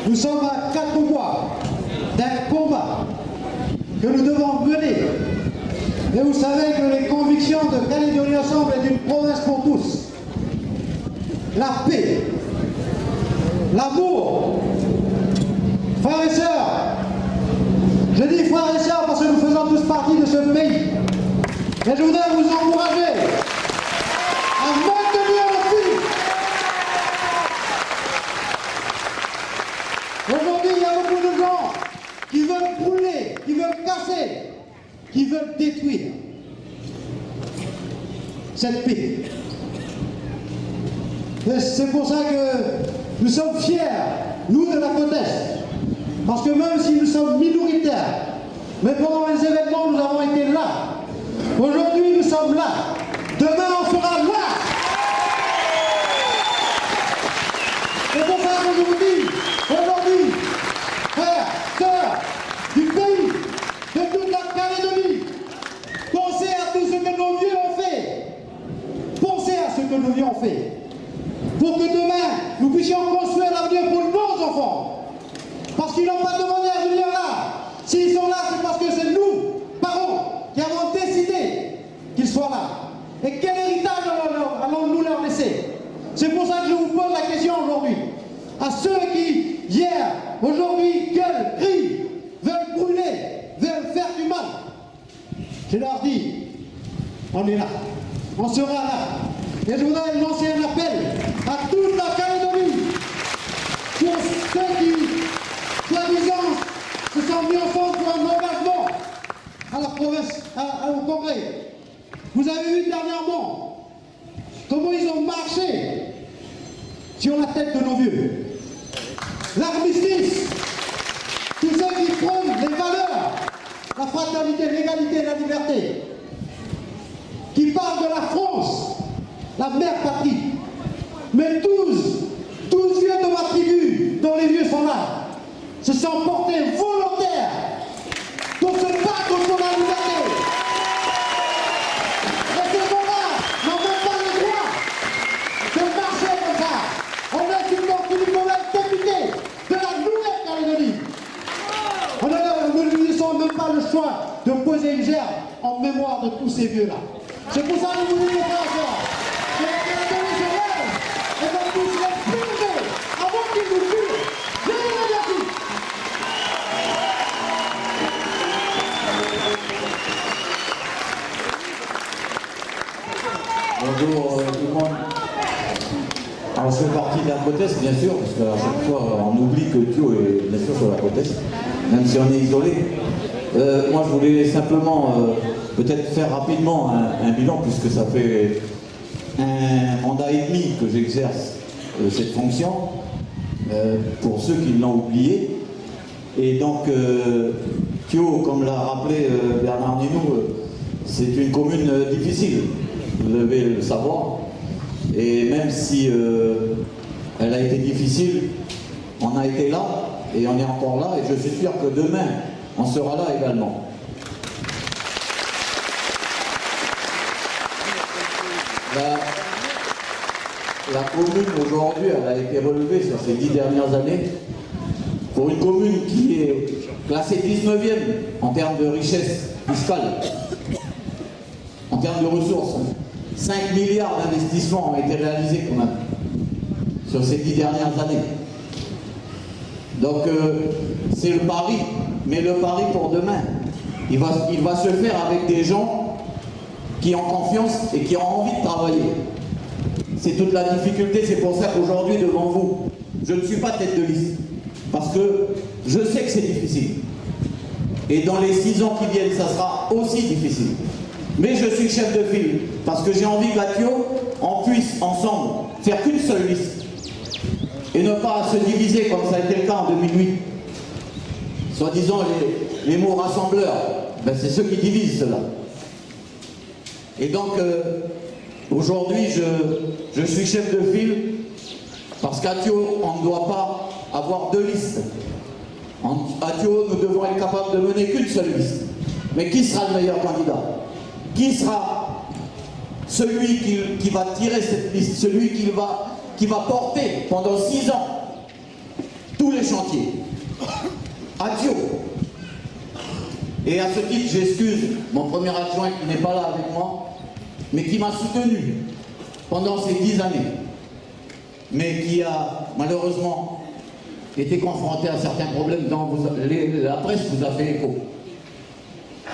Nous sommes à 4 mois d'un combat que nous devons mener. Et vous savez que les convictions de Calédonie Ensemble est une province pour tous. La paix, l'amour, frères et sœurs, je dis frères et sœurs parce que nous faisons tous partie de ce pays. Et je voudrais vous encourager à maintenir le fil. Aujourd'hui, il y a beaucoup de gens qui veulent brûler, qui veulent casser, qui veulent détruire cette paix. Et c'est pour ça que nous sommes fiers, nous de la côte Est, parce que même si nous sommes minoritaires, mais pendant les événements, nous avons été là. Aujourd'hui, nous sommes là. Demain, on sera là. C'est pour ça que je vous dis, aujourd'hui, frères, sœurs, du pays, de toute la Calédonie, pensez à tout ce que nos vieux ont fait. Pensez à ce que nos vieux ont fait. Pour que demain, nous puissions construire l'avenir pour nos enfants. Parce qu'ils n'ont pas demandé à venir là. S'ils sont là, c'est parce que c'est nous, parents, qui avons décidé qu'ils soient là. Et quel héritage allons-nous leur laisser? C'est pour ça que je vous pose la question aujourd'hui. À ceux qui, hier, aujourd'hui, gueulent, crient, veulent brûler, veulent faire du mal. Je leur dis, on est là. On sera là. Et je voudrais lancer un appel à toute la Calédonie pour ceux qui, soi-disant, se sont mis ensemble pour un engagement à la province, au Congrès. Vous avez vu dernièrement comment ils ont marché sur la tête de nos vieux. L'armistice, tous ceux qui prônent les valeurs, la fraternité, l'égalité et la liberté, qui parlent de la France, la mère patrie. Mais 12 vieux de ma tribu, dont les vieux sont là, se sont portés volontaires pour se battre pour la liberté. Et ces gens-là n'ont même pas le droit de marcher comme ça. On est une nouvelle députée de la Nouvelle-Calédonie. Nous ne laissons même pas le choix de poser une gerbe en mémoire de tous ces vieux-là. C'est pour ça que nous voulons faire ça. Que la Calédonie se lève et qu'on puisse les purger avant qu'ils nous tuent. Bonjour tout le monde. Alors je fais partie de la côte Est, bien sûr, parce qu'à chaque fois on oublie que Thio est bien sûr sur la côte Est, même si on est isolé. Moi je voulais simplement peut-être faire rapidement un bilan, puisque ça fait un mandat et demi que j'exerce cette fonction, pour ceux qui l'ont oublié. Et donc Thio, comme l'a rappelé Bernard Ninou, c'est une commune difficile, vous devez le savoir. Et même si elle a été difficile, on a été là et on est encore là, et je suis sûr que demain on sera là également. La commune aujourd'hui, elle a été relevée sur ces 10 dernières années pour une commune qui est classée 19e en termes de richesse fiscale, en termes de ressources. 5 milliards d'investissements ont été réalisés quand même sur ces 10 dernières années. Donc c'est le pari, mais le pari pour demain, il va se faire avec des gens qui ont confiance et qui ont envie de travailler. C'est toute la difficulté, c'est pour ça qu'aujourd'hui devant vous, je ne suis pas tête de liste, parce que je sais que c'est difficile. Et dans les 6 ans qui viennent, ça sera aussi difficile. Mais je suis chef de file, parce que j'ai envie qu'à Thio, on puisse ensemble faire qu'une seule liste. Et ne pas se diviser comme ça a été le cas en 2008. Soi-disant les mots rassembleurs, ben c'est ceux qui divisent cela. Et donc aujourd'hui je suis chef de file parce qu'à Thio on ne doit pas avoir 2 listes. À Thio nous devons être capables de mener qu'une seule liste. Mais qui sera le meilleur candidat? Qui sera celui qui va tirer cette liste, celui qui va porter pendant 6 ans tous les chantiers. Adieu. Et à ce titre, j'excuse mon premier adjoint qui n'est pas là avec moi, mais qui m'a soutenu pendant ces 10 années, mais qui a malheureusement été confronté à certains problèmes dont la presse vous a fait écho.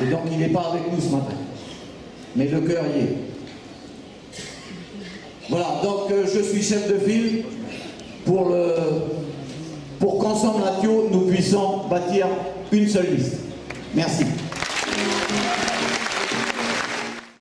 Et donc il n'est pas avec nous ce matin. Mais le cœur y est. Voilà, donc je suis chef de file pour qu'ensemble à Thio, nous puissions bâtir une seule liste. Merci.